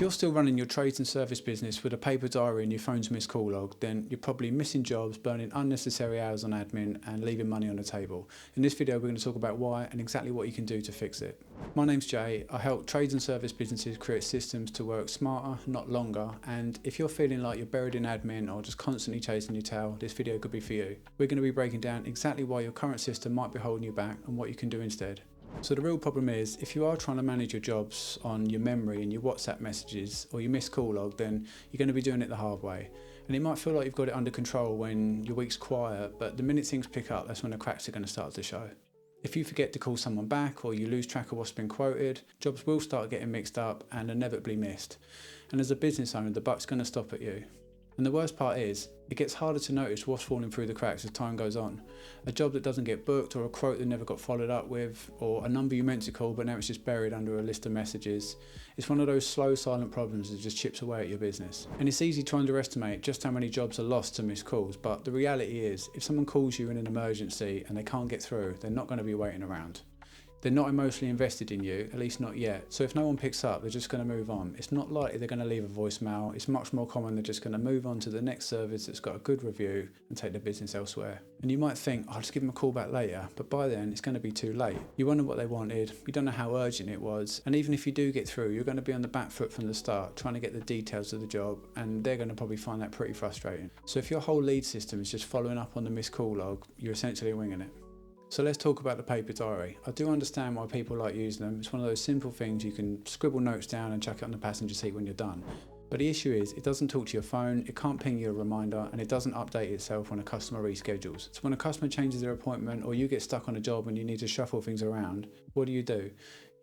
you're still running your trades and service business with a paper diary and your phone's missed call log, then you're probably missing jobs, burning unnecessary hours on admin and leaving money on the table. In this video, we're going to talk about why and exactly what you can do to fix it. My name's Jay. I help trades and service businesses create systems to work smarter, not longer. And if you're feeling like you're buried in admin or just constantly chasing your tail, this video could be for you. We're going to be breaking down exactly why your current system might be holding you back and what you can do instead. So the real problem is, if you are trying to manage your jobs on your memory and your WhatsApp messages or your missed call log, then you're going to be doing it the hard way. And it might feel like you've got it under control when your week's quiet, but the minute things pick up, that's when the cracks are going to start to show. If you forget to call someone back or you lose track of what's been quoted, jobs will start getting mixed up and inevitably missed. And as a business owner, the buck's going to stop at you. And the worst part is, it gets harder to notice what's falling through the cracks as time goes on. A job that doesn't get booked, or a quote that never got followed up with, or a number you meant to call but now it's just buried under a list of messages. It's one of those slow, silent problems that just chips away at your business. And it's easy to underestimate just how many jobs are lost to missed calls, but the reality is, if someone calls you in an emergency and they can't get through, they're not going to be waiting around. They're not emotionally invested in you, at least not yet. So if no one picks up, they're just going to move on. It's not likely they're going to leave a voicemail. It's much more common they're just going to move on to the next service that's got a good review and take their business elsewhere. And you might think, I'll just give them a call back later, but by then it's going to be too late. You wonder what they wanted, you don't know how urgent it was, and even if you do get through, you're going to be on the back foot from the start, trying to get the details of the job, and they're going to probably find that pretty frustrating. So if your whole lead system is just following up on the missed call log, you're essentially winging it. So let's talk about the paper diary. I do understand why people like using them. It's one of those simple things you can scribble notes down and chuck it on the passenger seat when you're done. But the issue is, it doesn't talk to your phone, it can't ping you a reminder, and it doesn't update itself when a customer reschedules. So when a customer changes their appointment or you get stuck on a job and you need to shuffle things around, what do?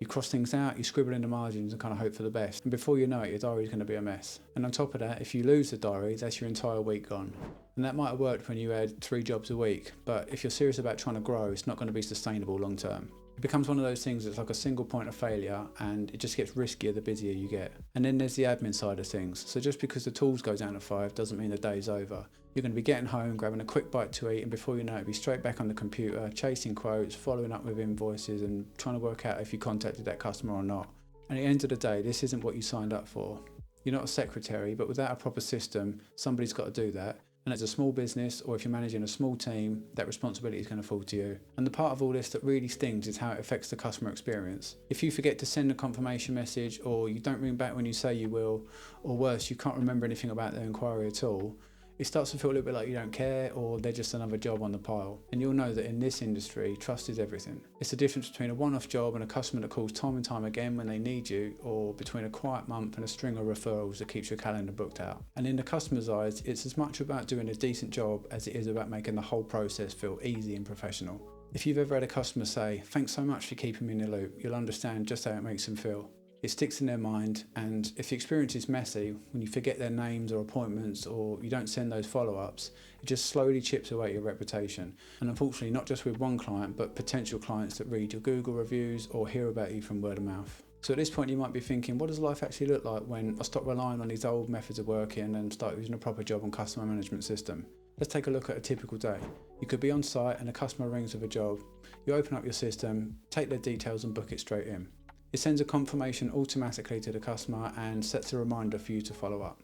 You cross things out, you scribble in the margins and kind of hope for the best. And before you know it, your diary's going to be a mess. And on top of that, if you lose the diary, that's your entire week gone. And that might have worked when you had 3 jobs a week, but if you're serious about trying to grow, it's not going to be sustainable long term. It becomes one of those things that's like a single point of failure, and it just gets riskier the busier you get. And then there's the admin side of things. So just because the tools go down to 5 doesn't mean the day's over. You're going to be getting home, grabbing a quick bite to eat, and before you know it, be straight back on the computer, chasing quotes, following up with invoices, and trying to work out if you contacted that customer or not. And at the end of the day, this isn't what you signed up for. You're not a secretary, but without a proper system, somebody's got to do that. And as a small business, or if you're managing a small team, that responsibility is going to fall to you. And the part of all this that really stings is how it affects the customer experience. If you forget to send a confirmation message, or you don't ring back when you say you will, or worse, you can't remember anything about their inquiry at all, it starts to feel a little bit like you don't care, or they're just another job on the pile. And you'll know that in this industry, trust is everything. It's the difference between a one-off job and a customer that calls time and time again when they need you, or between a quiet month and a string of referrals that keeps your calendar booked out. And in the customer's eyes, it's as much about doing a decent job as it is about making the whole process feel easy and professional. If you've ever had a customer say, "Thanks so much for keeping me in the loop," you'll understand just how it makes them feel. It sticks in their mind, and if the experience is messy, when you forget their names or appointments, or you don't send those follow-ups, it just slowly chips away at your reputation. And unfortunately, not just with one client, but potential clients that read your Google reviews or hear about you from word of mouth. So at this point, you might be thinking, what does life actually look like when I stop relying on these old methods of working and start using a proper job and customer management system? Let's take a look at a typical day. You could be on site and a customer rings with a job. You open up your system, take their details and book it straight in. It sends a confirmation automatically to the customer and sets a reminder for you to follow up.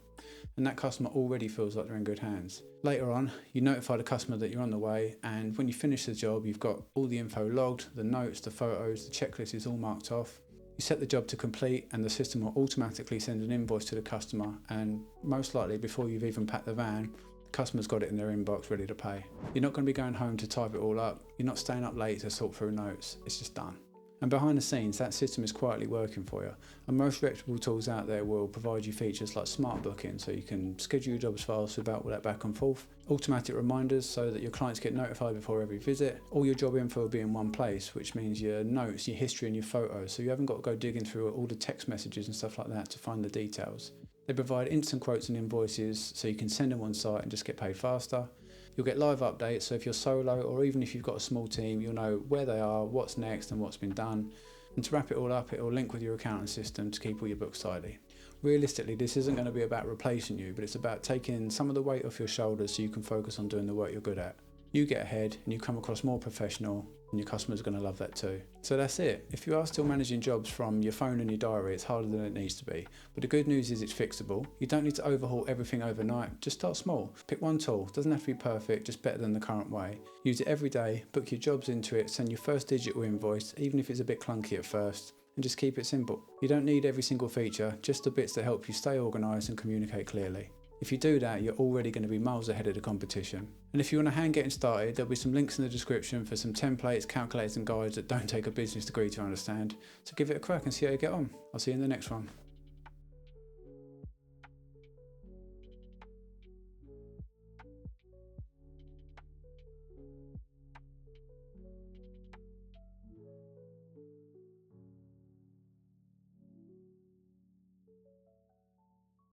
And that customer already feels like they're in good hands. Later on, you notify the customer that you're on the way, and when you finish the job, you've got all the info logged, the notes, the photos, the checklist is all marked off. You set the job to complete, and the system will automatically send an invoice to the customer, and most likely before you've even packed the van, the customer's got it in their inbox ready to pay. You're not going to be going home to type it all up. You're not staying up late to sort through notes. It's just done. And behind the scenes, that system is quietly working for you. And most reputable tools out there will provide you features like smart booking, so you can schedule your jobs fast without all that back and forth, automatic reminders so that your clients get notified before every visit. All your job info will be in one place, which means your notes, your history and your photos, so you haven't got to go digging through all the text messages and stuff like that to find the details. They provide instant quotes and invoices, so you can send them on site and just get paid faster. You'll get live updates, so if you're solo or even if you've got a small team, you'll know where they are, what's next and what's been done. And to wrap it all up, it'll link with your accounting system to keep all your books tidy. Realistically, this isn't going to be about replacing you, but it's about taking some of the weight off your shoulders so you can focus on doing the work you're good at. You get ahead and you come across more professional, and your customers are going to love that too. So that's it. If you are still managing jobs from your phone and your diary, it's harder than it needs to be. But the good news is it's fixable. You don't need to overhaul everything overnight. Just start small. Pick one tool. It doesn't have to be perfect, just better than the current way. Use it every day, book your jobs into it, send your first digital invoice, even if it's a bit clunky at first. And just keep it simple. You don't need every single feature, just the bits that help you stay organised and communicate clearly. If you do that, you're already going to be miles ahead of the competition. And if you want a hand getting started, there'll be some links in the description for some templates, calculators and guides that don't take a business degree to understand. So give it a crack and see how you get on. I'll see you in the next one.